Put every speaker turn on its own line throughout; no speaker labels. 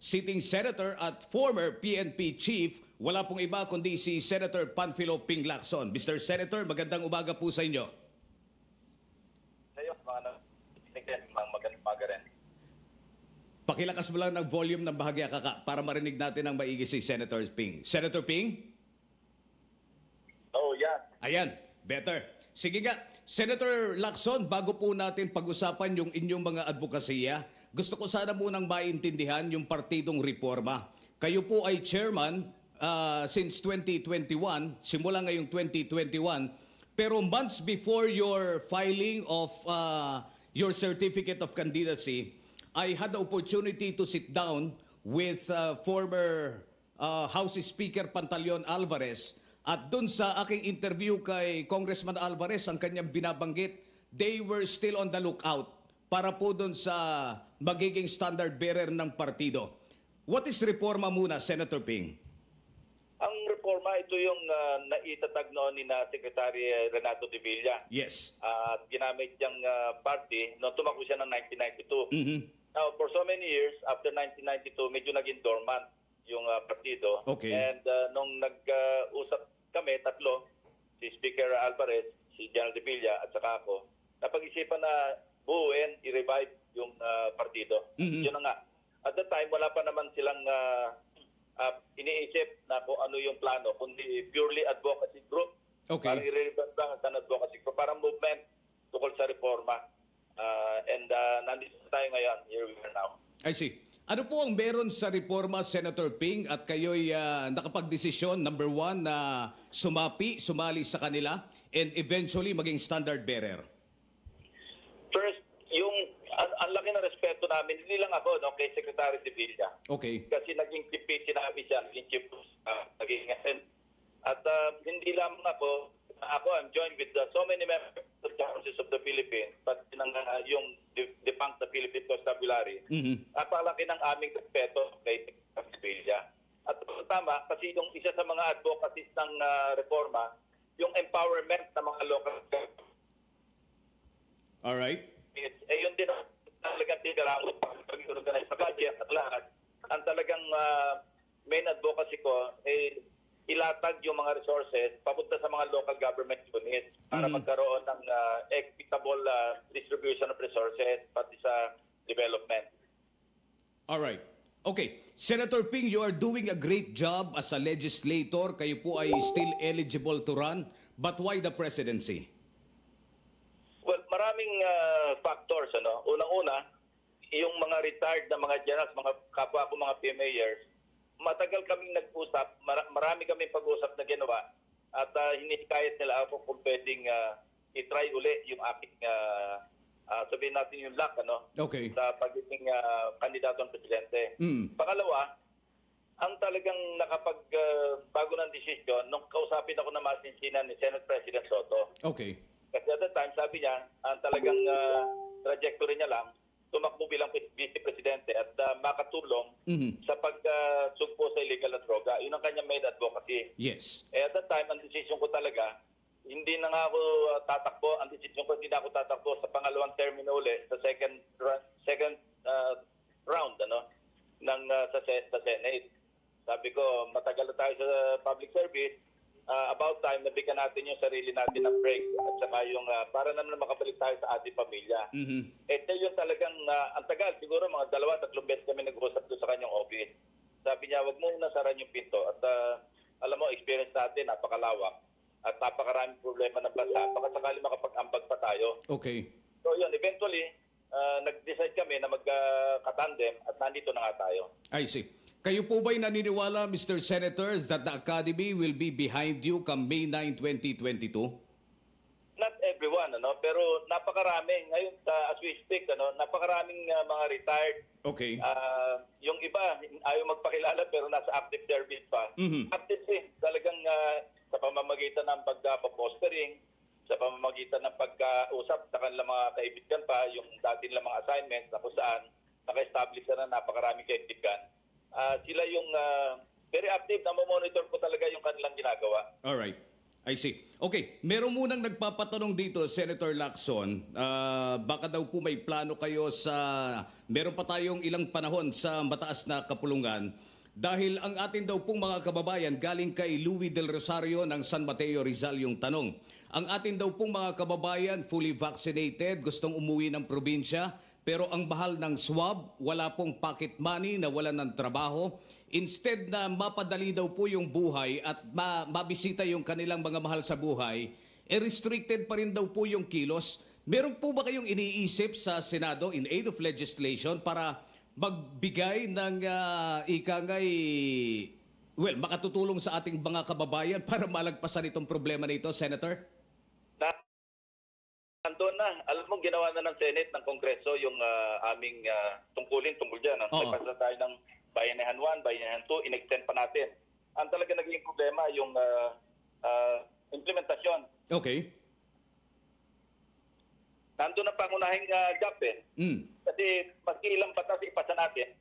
sitting senator at former PNP chief. Wala pong iba kundi si Senator Panfilo Ping Lacson. Mr. Senator, magandang umaga po sa inyo.
Sa'yo, mga magandang umaga rin.
Pakilakas mo lang ng volume ng bahagya kaka para marinig natin ang maigi si Senator Ping. Senator Ping?
Oh, yeah.
Ayan, better. Sige nga, Senator Lacson, bago po natin pag-usapan yung inyong mga advokasya, gusto ko sana munang maintindihan yung partidong reforma. Kayo po ay chairman since 2021, simula ngayong 2021, pero months before your filing of your certificate of candidacy, I had the opportunity to sit down with former House Speaker Pantaleon Alvarez. At dun sa aking interview kay Congressman Alvarez, ang kanyang binabanggit, they were still on the lookout para po dun sa magiging standard bearer ng partido. What is reforma muna, Senator Ping?
Ang reforma, ito yung naitatag noon ni na Secretary Renato de Villa.
Yes.
At ginamit niyang party noong tumakbo siya ng 1992.
Mhm.
Now, for so many years, after 1992, medyo naging dormant yung partido.
Okay.
And nung nag-usap kami, tatlo, si Speaker Alvarez, si General de Villa, at saka ako, napag-isipan na buuin, i-revive yung partido.
Mhm.
Yun na nga. At that time, wala pa naman silang iniisip na kung ano yung plano, kundi purely advocacy group.
Okay.
Parang i-revive lang ang advocacy group, parang movement tukol sa reforma. And nandito tayo ngayon, here we are now.
I see. Ano po ang meron sa reforma, Senator Ping, at kayo'y nakapagdesisyon, number one, na sumali sa kanila, and eventually maging standard bearer?
First, ang laki ng respeto namin, hindi lang ako, no, kay Secretary de Villa.
Okay.
Kasi naging chief, sinabi siya, naging chief, naging at hindi lamang ako, I'm joined with so many members of the Council of the Philippines, but yung defunct na Philippine Constabulary, napalaki ng aming respeto kay Villa. At tama, kasi yung isa sa mga advocacies ng reforma, yung empowerment ng mga local government.
Alright.
Yun din ang talagang tinaraos pag-organize sa budget at lahat. Ang talagang main advocacy ko ay ilatag yung mga resources papunta sa mga local government units para magkaroon ng equitable distribution of resources pati sa development.
Alright. Okay. Senator Ping, you are doing a great job as a legislator. Kayo po ay still eligible to run. But why the presidency?
Well, maraming factors. Unang-una, yung mga retired na mga generals, mga kapwa ko mga PMAers, matagal kaming nag-usap, marami kaming pag-usap na ginawa at hinikayat nila ako kung pwedeng i-try uli yung aking, sabihin natin yung luck,
Okay.
sa pagiging kandidato ng presidente. Pangalawa, ang talagang nakapagbago ng desisyon, nung kausapin ako na masinsinan ni Senate President Soto.
Okay.
Kasi at that time, sabi niya, ang talagang trajectory niya lang, tumakbo bilang vice-presidente at makatulong sa pagsugpo sa illegal na droga. Yun ang kanyang main advocacy.
Yes.
At that time, ang decision ko talaga, hindi na nga ako tatakbo. Ang decision ko, hindi na ako tatakbo sa pangalawang termino uli, sa second round sa Senate. Sabi ko, matagal na tayo sa public service. About time, nabigyan natin yung sarili natin ng break at saka yung para naman makabalik tayo sa ating pamilya. Ito yung talagang, ang tagal, siguro mga 2-3 beses kami nag-usap doon sa kanyang office. Sabi niya, wag mo nasaran yung pinto. At alam mo, experience natin, napakalawak. At napakaraming problema ng bansa. Baka sakali makapag-ambag pa tayo.
Okay.
So yun, eventually, nag-decide kami na magkatandem at nandito na nga tayo.
I see. Kayo po ba'y naniniwala, Mr. Senator, that the Academy will be behind you come May 9, 2022?
Not everyone, pero napakarami. Ngayon, as we speak, napakaraming mga retired.
Okay.
Yung iba, ayaw magpakilala pero nasa active service pa. Active din. Talagang sa pamamagitan ng pagpapostering, sa pamamagitan ng pagkausap sa kanilang mga kaibigan pa, yung dati nilang mga assignments na kung saan naka-establish na napakaraming kaibigan. Sila yung very active na monitor ko talaga yung kanilang ginagawa.
All right. I see. Okay, meron munang nagpapatanong dito, Senator Lacson. Baka daw po may plano kayo sa... Meron pa tayong ilang panahon sa mataas na kapulungan. Dahil ang atin daw pong mga kababayan galing kay Louis Del Rosario ng San Mateo Rizal yung tanong. Ang atin daw pong mga kababayan fully vaccinated, gustong umuwi ng probinsya, pero ang bahal ng swab, wala pong pocket money, nawalan ng trabaho. Instead na mapadali daw po yung buhay at mabisita yung kanilang mga mahal sa buhay, restricted pa rin daw po yung kilos. Meron po ba kayong iniisip sa Senado in aid of legislation para magbigay ng makatutulong sa ating mga kababayan para malagpasan itong problema na ito, Senator?
Nandun na. Alam mo, ginawa na ng Senate, ng Kongreso, yung aming tungkulin tungkol dyan. Nagpasa na tayo ng Bayanihan 1, Bayanihan 2, in-extend pa natin. Ang talaga naging problema, yung implementasyon.
Okay.
Nandun ang pangunahing gap eh. Kasi maski ilang batas ipasa natin,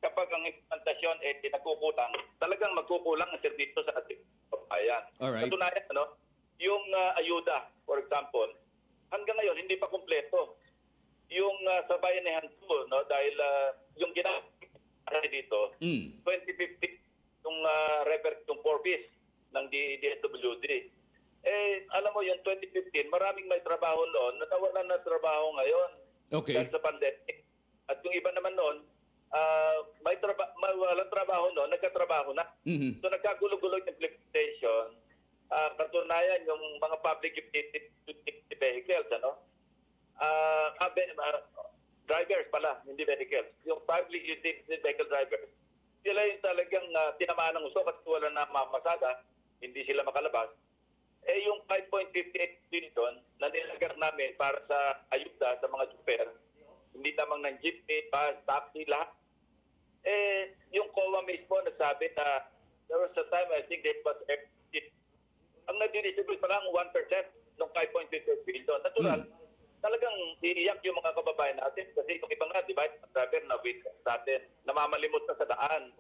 kapag ang implementasyon nagkukulang, talagang magkukulang ang serbisyo sa ating kababayan.
Alright.
Katunayan, yung ayuda, for example, hanggang ngayon hindi pa kumpleto. Yung sa Bayanihan 2, dahil yung ginagawa dito, 2015, yung yung 4-piece ng DSWD. Alam mo, yung 2015, maraming may trabaho noon, natawalan na trabaho ngayon.
Okay.
Dahil sa pandemic. At yung iba naman noon, walang trabaho noon, nagkatrabaho na. So nagkagulo-gulo yung implementation. Katunayan, yung mga public utility vehicles, drivers pala, hindi vehicles. Yung public utility vehicle drivers, sila yung talagang tinamaan ng uso kasi wala na mamasada, hindi sila makalabas. Yung 5.58 billion na nilagak namin para sa ayuda sa mga super, hindi lamang ng jeepney, bus, taxi, lahat. Yung COA mismo nagsabi na there was a time, I think that was ang nag-distribute pa lang 1% ng 5.58 billion. Natural, talagang iiyak yung mga kababayan natin kasi yung iba nga, di ba, driver na wait sa atin, namamalimot na sa daan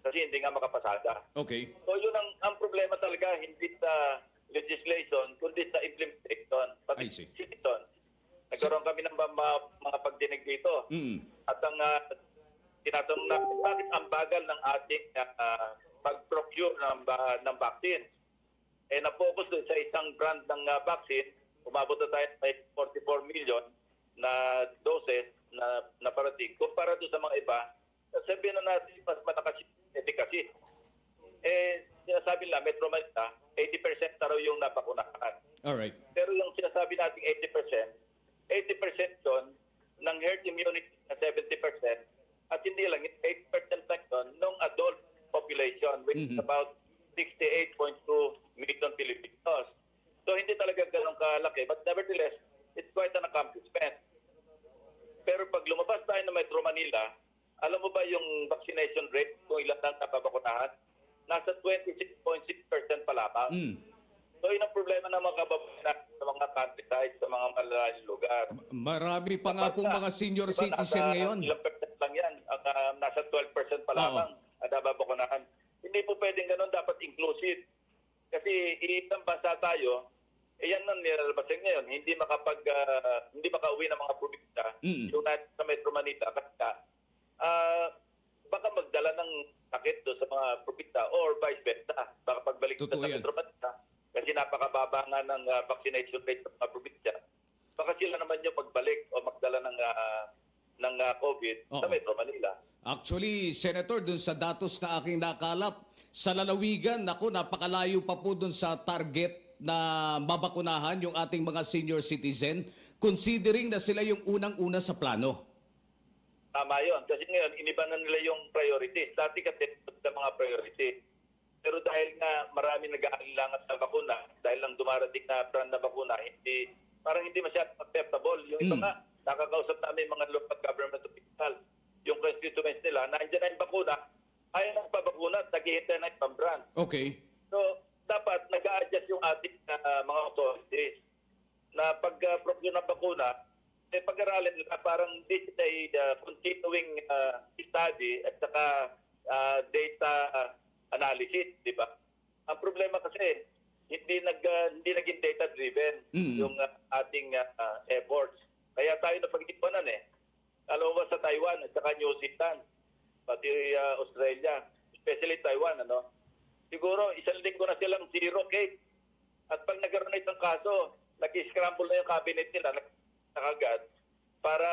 kasi hindi nga makapasada.
Okay.
So yun ang problema talaga, hindi sa legislation, kundi sa implementation.
I see.
Nagkaroon kami ng mga pagdinig dito. At ang tinatanong natin, bakit ang bagal ng ating pag-procure ng vaccine? Na-focus doon sa isang brand ng vaccine, umabot na tayo sa 44 million na doses na parating. Kumpara doon sa mga iba, sabihin na natin mas malakas yung efficacy. Sinasabi nila, Metro Manila, 80% na raw yung napakunahan.
Alright.
Pero yung sinasabi natin 80% yun ng herd immunity na 70% at hindi lang, 8% lang yun ng adult population which is about 68.2 million Filipinos. So hindi talaga ganun kalaki. But nevertheless, it's quite an accomplishment. Pero pag lumabas tayo ng Metro Manila, alam mo ba yung vaccination rate kung ilan lang napapakunahan? Nasa 26.6% pa lamang. So yun ang problema ng mga kababayan sa mga countryside, sa mga malalayong lugar.
Marami pa nga pong mga senior citizen ngayon.
Ilang percent lang yan. Nasa 12% pa lamang ang napapakunahan. Hindi po pwedeng ganun, dapat inclusive. Kasi iitang bansa tayo, yan ang nilalabasin ngayon. Hindi makauwi ng mga probinsya yung sa Metro Manila. Kasi baka magdala ng sakit doon sa mga probinsya or vice versa. Baka pagbalik sa Metro Manila, kasi napakababa nga ng vaccination rate sa mga probinsya. Baka sila naman yung pagbalik o magdala ng COVID sa Metro Manila.
Actually, Senator, dun sa datos na aking nakalap, sa lalawigan, napakalayo pa po dun sa target na mabakunahan yung ating mga senior citizen, considering na sila yung unang-una sa plano.
Tama yun. Kasi ngayon, iniba na nila yung priority. Dati kasi sa mga priority. Pero dahil nga marami nag-aalinlangan sa bakuna, dahil lang dumarating na brand na bakuna, parang hindi masyadong acceptable. Yung iba nga, nakakausap namin mga local government official, yung constituents nila, nandiyan na yung bakuna, ayaw na pabakuna at naghihintay na yung brand.
Okay.
So, dapat nag-a-adjust yung ating mga authorities na pag-procure ng bakuna, pag-aralin nila parang this is a continuing study at saka data analysis, di ba? Ang problema kasi, hindi naging data driven yung ating efforts. Kaya tayo napag-ipunan Alam mo ba sa Taiwan at saka New Zealand, pati Australia, especially Taiwan, siguro isang linggo na silang zero case. At pag nagkaroon na isang kaso, nag-scramble na yung cabinet nila nakagad para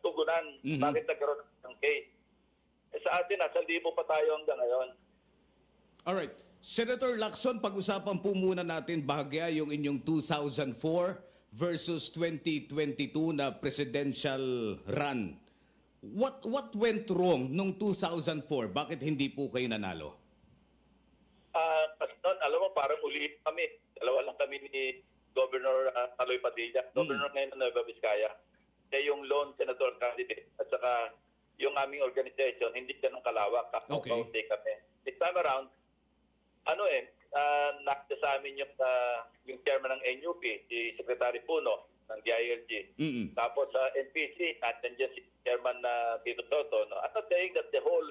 tugunan bakit nagkaroon ng case. Sa atin, nasa libo pa tayo hanggang ngayon.
Alright. Senator Lacson, pag-usapan po muna natin bahagya yung inyong 2004 versus 2022 na presidential run. What went wrong nung 2004? Bakit hindi po kayo nanalo?
Kasi noon, alam mo, parang ulit kami. Dalawa lang kami ni Governor Aloy Padilla. Governor ngayon ng Nueva Vizcaya. Siya yung lone senator candidate. At saka yung aming organization, hindi ganun kalawak.
Okay.
Kami. This time around, nakita sa amin yung chairman ng NUP, si Secretary Puno ng DILG. Tapos sa NPC, nandiyan si chairman na Tito Soto. I'm not saying that the whole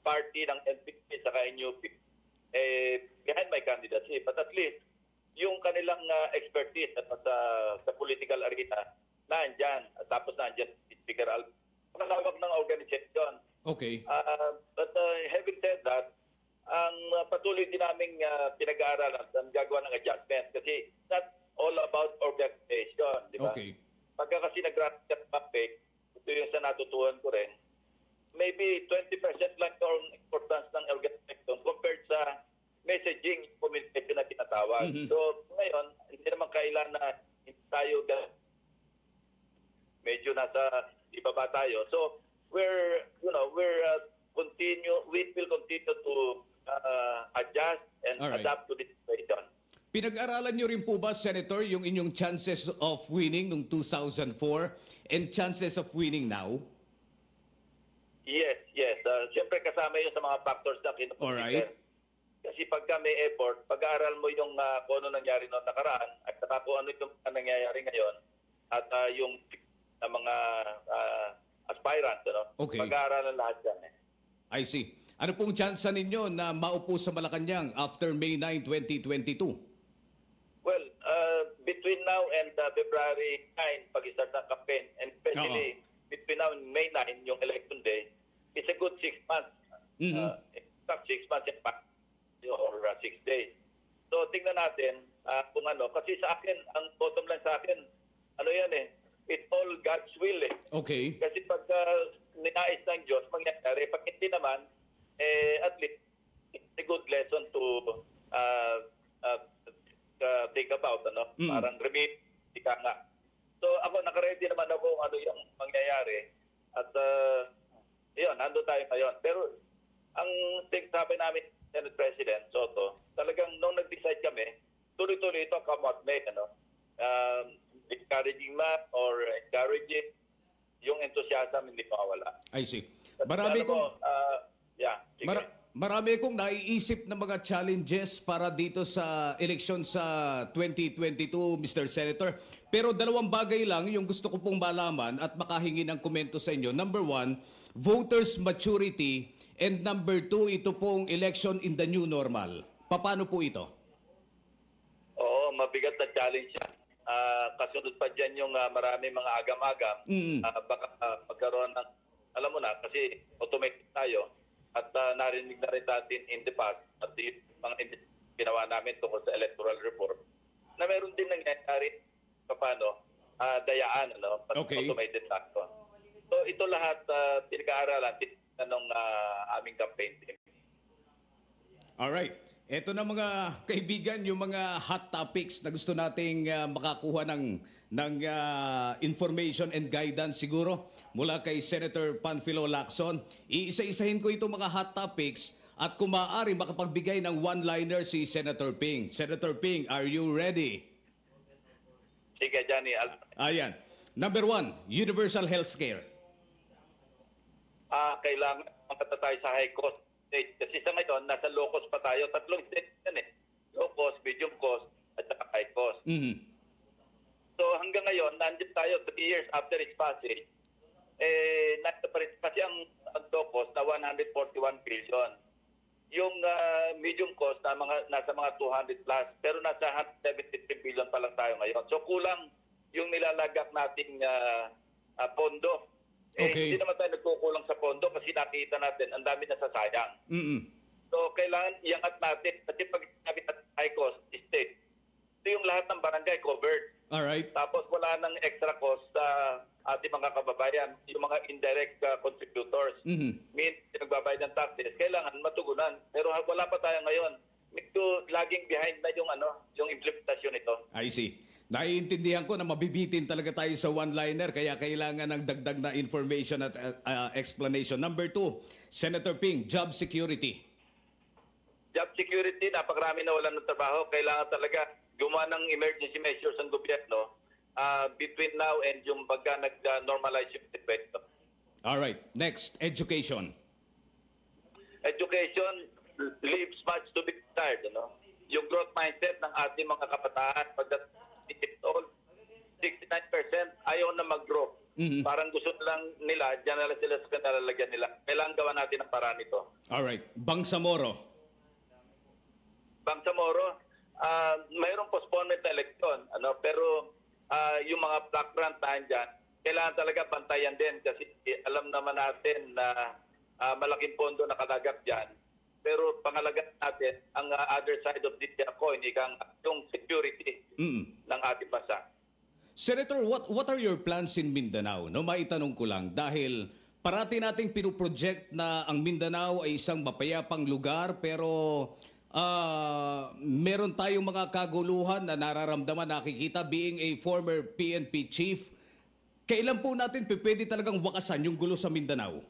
party ng NPC sa NUP behind my candidacy, but at least yung kanilang expertise at sa political arena nandiyan. Tapos nandiyan si Speaker Al. Malawak ng organization.
Okay.
But having said that, ang patuloy din naming pinag-aaralan at gagawa ng adjustment kasi not all about organization, di ba?
Okay.
Pagka kasi nag-grant topic, ito yung sa natutuhan ko rin, maybe 20% lang yung importance ng organization compared sa messaging, communication na tinatawag. So ngayon, hindi naman kailan na tayo medyo nasa ibaba tayo. So we will continue to adjust and
Alright.
adapt to this situation.
Pinag-aralan nyo rin po ba, Senator, yung inyong chances of winning nung 2004 and chances of winning now?
Yes. Siyempre kasama yun sa mga factors na kinukonsider.
Alright.
Kasi pagka may effort, pag-aaral mo yung kung ano nangyari noong nakaraan at saka kung ano yung nangyayari ngayon at yung mga aspirants,
Okay.
pag-aaralan lahat yan.
I see. Ano pong tsansa ninyo na maupo sa Malacanang after May 9, 2022?
Well, between now and February 9, pag-start ng campaign, and especially between now and May 9, yung election day, it's a good 6 months. Exact 6 months in fact, or 6 days. So, tingnan natin kung ano. Kasi sa akin, ang bottom line sa akin, it's all God's will
Okay.
Kasi pag ninais ng Diyos, mangyayari. Pag hindi naman, at least, it's a good lesson to think about, Parang remit, ika nga. So, ako, nakaready naman ako kung ano yung mangyayari. At, yun, nandun tayo ngayon. Pero, ang sabi namin, Senate President Soto, talagang nung nag-decide kami, tuloy-tuloy ito come what may, encouraging man or encouraging, yung enthusiasm hindi mawawala.
I see. Marami kong...
sige.
Marami kong naiisip na mga challenges para dito sa eleksyon sa 2022, Mr. Senator. Pero dalawang bagay lang yung gusto ko pong malaman at makahingi ng komento sa inyo. Number 1, voters maturity. And number 2, ito pong election in the new normal. Paano po ito?
Oo, mabigat na challenge yan. Kasunod pa dyan yung marami mga agam-agam. Baka magkaroon ng, alam mo na, kasi automatic tayo. At narinig na rin natin in the past at yung mga ginawa namin tungkol sa electoral reform na meron din nangyayari paano dayaan,
Okay.
automated factor. So ito lahat pinag-aaralan ng aming campaign team.
Alright. Ito na mga kaibigan, yung mga hot topics na gusto nating makakuha ng information and guidance siguro mula kay Senator Panfilo Lacson. Iisa-isahin ko itong mga hot topics at kung maaari makapagbigay ng one-liner si Senator Ping. Senator Ping, are you ready?
Sige, Johnny.
Ayan. Number 1, universal healthcare.
Kailangan makata tayo sa high cost state. Kasi sa ngayon, nasa low cost pa tayo. 3 states yan low cost, medium cost, at saka high cost. So hanggang ngayon, nandiyan tayo 3 years after its passage. Nasa pa rin, kasi ang low cost na 141 billion. yung medium cost na nasa mga 200 plus, pero nasa 173 billion pa lang tayo ngayon. So kulang yung nilalagak nating pondo.
Okay.
Hindi naman tayo nagkukulang sa pondo kasi nakita natin ang dami nasasayang.
Mm-mm.
So kailangan iangat natin kasi pag sinabi natin high cost state, ito yung lahat ng barangay covered.
Alright.
Tapos wala nang extra cost sa ating mga kababayan, yung mga indirect contributors.
Mhm.
Nagbabayad ng taxes, kailangan matugunan. Pero wala pa tayo ngayon. Medyo laging behind na yung implementasyon nito.
I see. Naiintindihan ko na mabibitin talaga tayo sa one-liner kaya kailangan ng dagdag na information at explanation. Number 2, Senator Ping, job security.
Job security, napakarami na wala ng trabaho. Kailangan talaga gumawa ng emergency measures ang gobyerno between now and yung pagka nag-normalize yung situation.
Alright. Next, education.
Education leaves much to be desired. Yung growth mindset ng ating mga kabataan, pagdating old, 69% ayaw na mag-grow.
Mhm.
Parang gusto lang nila, dyan na lang sila sa kanalalagyan nila. Kailangan gawa natin ang paraan nito.
Alright. Bangsamoro.
Bangsamoro, mayroong postponement na eleksyon, pero yung mga black grant na dyan, kailangan talaga bantayan din kasi alam naman natin na malaking pondo nakalagak dyan. Pero pangalagaan natin ang other side of the coin, yung security ng ating bansa.
Senator, what are your plans in Mindanao? No, maitanong ko lang dahil parati nating pinoproject na ang Mindanao ay isang mapayapang lugar pero meron tayong mga kaguluhan na nararamdaman, nakikita being a former PNP chief. Kailan po natin pwede talagang wakasan yung gulo sa Mindanao?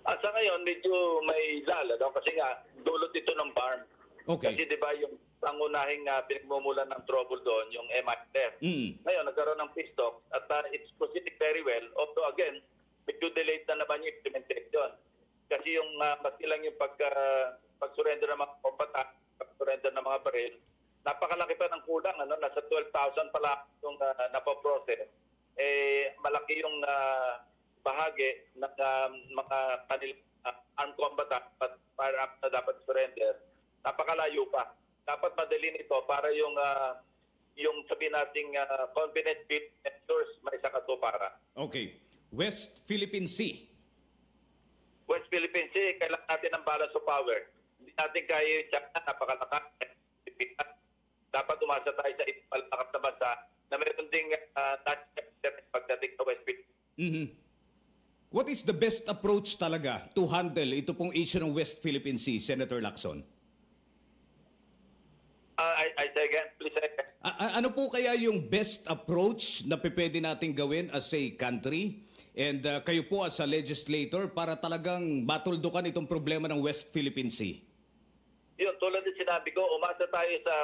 Sa ngayon, medyo may lala kasi nga dulot ito ng farm.
Okay.
Kasi di ba yung pangunahing pinagmumulan ng trouble doon, yung MITF. Ngayon, nagkaroon ng peace talks at it's proceeding very well. Although again, medyo delayed na naman yung implementation. Kasi yung maski lang yung pag-surrender ng mga kompata, pag-surrender ng mga baril, napakalaki pa ng kulang. Nasa 12,000 pala yung napoprocess. Malaki yung bahagi ng mga kanilang armed combatant at firearms na dapat surrender. Napakalayo pa. Dapat madalin ito para yung sabihin nating confidence build ensures may sakatupara.
Okay. West Philippine Sea.
West Philippine Sea, kailangan natin ng balance of power. Hindi natin kaya yung China, napakalakas. Dapat umasa tayo sa ibang malakas na bansa na meron ding pagdating sa West Philippine Sea.
Mhm. What is the best approach talaga to handle ito pong issue ng West Philippine Sea, Senator Lacson?
I say again, please say again.
Ano po kaya yung best approach na pwede natin gawin as a country and kayo po as a legislator para talagang matuldukan itong problema ng West Philippine Sea?
Yun, tulad din sinabi ko, umasa tayo sa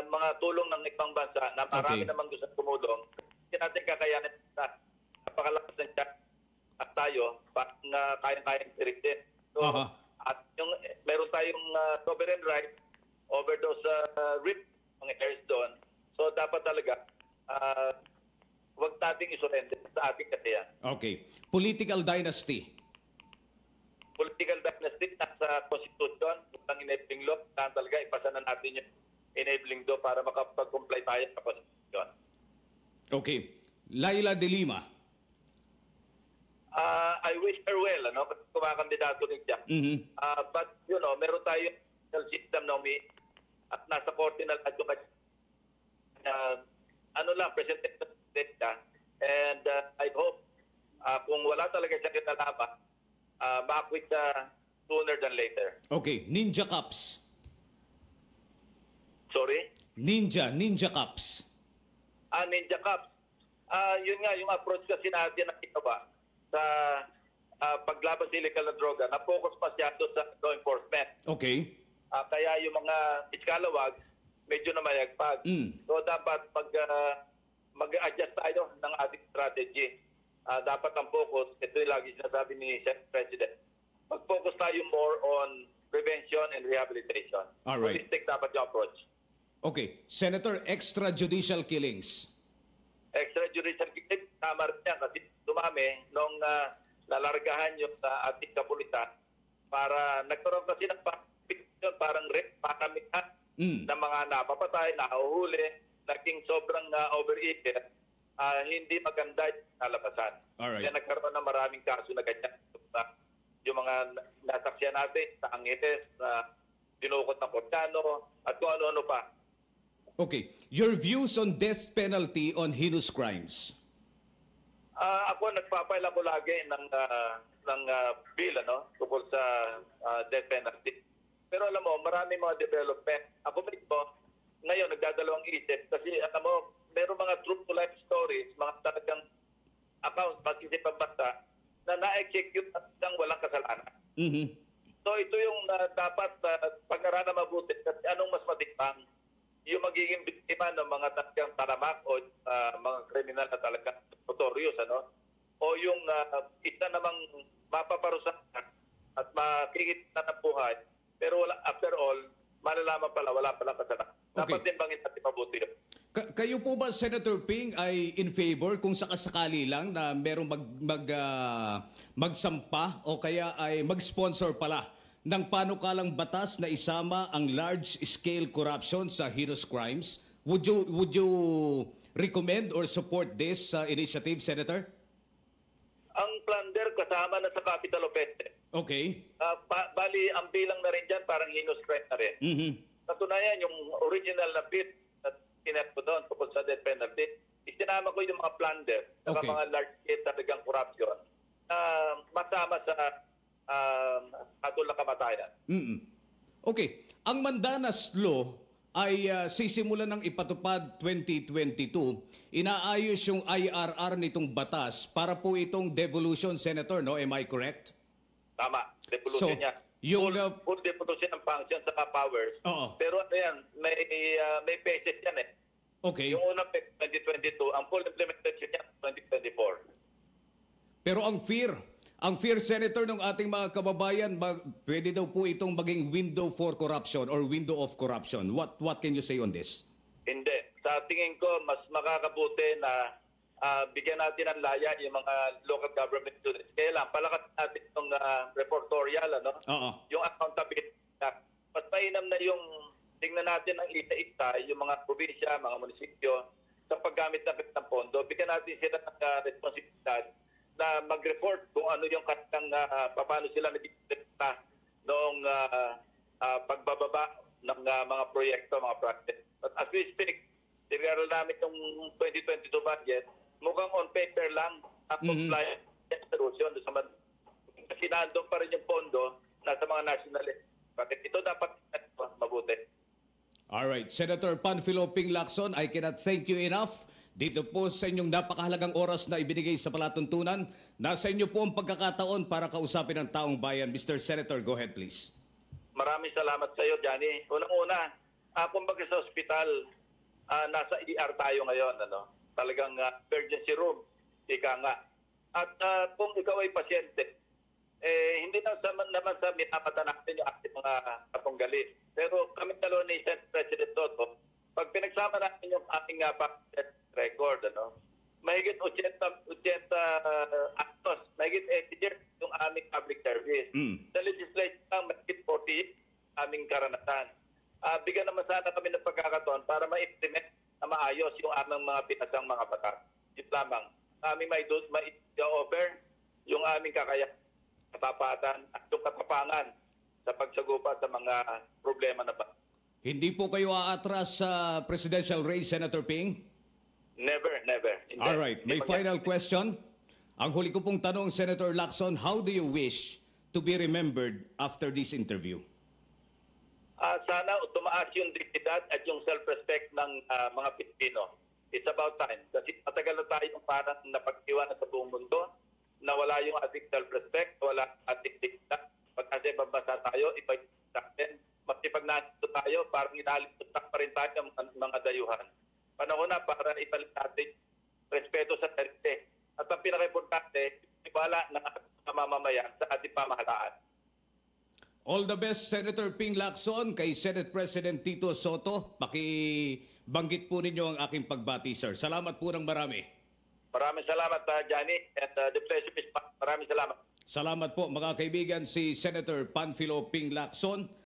mga tulong ng ibang bansa na marami
Okay.
namang gusto tumulong. Hindi natin kakayanin na napakalakas ng China at tayo parang kayang-kayang sirigtin. So,
Aha.
at yung meron tayong sovereign right over those RIP, mga areas doon. So dapat talaga huwag nating isurrender sa ating katiyan.
Okay. Political dynasty.
Political dynasty nasa constitution, ng enabling law, saan talaga ipasa na natin yung enabling law para makapag-comply tayo sa constitution.
Okay. Laila de Lima.
I wish her well, kasi kumakandidato rin siya.
Mhm.
But, meron tayong legal system na at nasa korte na lahat yung presentation siya. And I hope kung wala talaga siya kinalaban, ma-acquit siya sooner than later.
Okay. Ninja Cups.
Sorry?
Ninja Cups.
Ninja Cups. Yun nga, yung approach kasi natin na ba sa paglaban sa illegal na droga, na-focus masyado sa law enforcement.
Okay.
Kaya yung mga iskalawag, medyo na mayagpag. So dapat mag-adjust tayo ng ating strategy. Dapat ang focus, ito yung lagi sinasabi ni President, mag-focus tayo more on prevention and rehabilitation.
Alright.
Holistic dapat yung approach.
Okay. Senator, extrajudicial killings.
Extrajudicial killing, tama rin yan kasi dumami nung nalargahan yung ating kapulisan para nagkaroon kasi ng parang paramihan ng mga napapatay, nahuhuli, naging sobrang overeater, hindi maganda yung nalabasan.
Alright.
Kaya nagkaroon ng maraming kaso na ganyan. Yung mga nasaksyan natin sa Angeles, na dinukot ng Cortano, at kung ano-ano pa.
Okay. Your views on death penalty on heinous crimes?
Ako nagpapail ako lagi ng bill tungkol sa death penalty. Pero alam mo, marami mga development. Ako mismo, ngayon nagdadalawang isip kasi alam mo, meron mga true to life stories, mga talagang accounts, mag-isipang basta na na-execute at ng walang kasalanan.
Mhm.
So ito yung dapat pag-aralan mabuti kasi anong mas matimbang, yung magiging biktima ng mga talagang talamak o mga kriminal na talagang notorious, o yung isa namang mapaparusahan at makikita ng buhay, pero wala, after all, malalaman pala, wala palang kasalanan. Dapat
Okay.
timbangin natin mabuti yun.
Kayo po ba, Senator Ping, ay in favor kung sakasakali lang na merong magsampa o kaya ay mag-sponsor pala ng panukalang batas na isama ang large-scale corruption sa heinous crimes? Would you recommend or support this initiative, Senator?
Ang plunder kasama na sa capital offense.
Okay.
Bali, ang bilang na rin dyan, parang heinous crime na rin.
Mhm.
Katunayan, yung original na bit na kinap ko doon tungkol sa death penalty, isinama ko yung mga plunder, saka
Okay.
mga large-scale talagang corruption, masama sa atol na kamatayan.
Mm-mm. Okay. Ang Mandanas Law ay sisimulan ng ipatupad 2022. Inaayos yung IRR nitong batas para po itong devolution, Senator, no? Am I correct?
Tama,
So,
devolution niya.
yung,
Full devolution ng function sa powers.
Oo.
Pero ano yan, may phases yan eh.
Okay.
Yung unang 2022, ang full implementation niya 2024.
Pero ang fear, Senator, ng ating mga kababayan, pwede daw po itong maging window for corruption or window of corruption. What can you say on this?
Hindi. Sa tingin ko, mas makakabuti na bigyan natin ng laya yung mga local government students. Kaya lang, palakas natin itong reportorial,
Oo.
yung accountability. Mas mainam na yung tingnan natin ang isa-isa, yung mga probinsya, mga munisipyo, sa paggamit ng pondo. Bigyan natin sila ng responsibilidad na mag-report kung ano yung kanilang, paano sila nagiging noong pagbababa ng mga proyekto, mga project. But as we speak, tinigaro namin yung 2022 budget, mukhang on paper lang ang compliance solution. Kasi nandun pa rin yung pondo nasa mga national. Bakit ito dapat mabuti.
Alright, Senator Panfilo Ping Lacson, I cannot thank you enough dito po sa inyong napakahalagang oras na ibinigay sa palatuntunan. Nasa inyo po ang pagkakataon para kausapin ang taong bayan. Mr. Senator, go ahead please.
Maraming salamat sa iyo, Johnny. Unang-una, kumbaga sa ospital, nasa ER tayo ngayon. Talagang emergency room, ika nga. At kung ikaw ay pasyente, hindi naman sa minamata natin yung ating mga katunggali. Pero kami dalawa ni Senate President Toto, pag pinagsama natin yung aming record, mahigit 80 anos, mahigit 80 years yung aming public service. Sa legislature lang, mahigit 40 aming karanasan. Bigyan naman sana kami ng pagkakataon para ma-implement na maayos yung aming mga pinasang mga batas. Yun lamang. Aming ma-offer yung aming kakaya, katapatan at yung katapangan sa pagsagupa sa mga problema na ba.
Hindi po kayo aatras sa presidential race, Senator Ping?
Never. Hindi.
Alright, may
Hindi
final
mangyayari.
question. Ang huli ko pong tanong, Senator Lacson, how do you wish to be remembered after this interview?
Sana tumaas yung dignidad at yung self-respect ng mga Pilipino. It's about time. Kasi matagal na tayo parang napag-iwanan sa buong mundo na wala yung ating self-respect, wala ating dignidad. Pag kasi babasa tayo, iba yung atin. Pag nandito tayo, parang inalimutan pa rin tayo ang mga dayuhan. Panahon na para ibalik natin respeto sa sarili. At ang pinaka-importante, ibala ng ating mamamayan sa ating pamahalaan.
All the best, Senator Ping Lacson, kay Senate President Tito Soto. Pakibanggit po ninyo ang aking pagbati, sir. Salamat po ng marami.
Maraming salamat, Johnny. And the pleasure is mine. Maraming salamat.
Salamat po mga kaibigan, si Senator Panfilo Ping Lacson.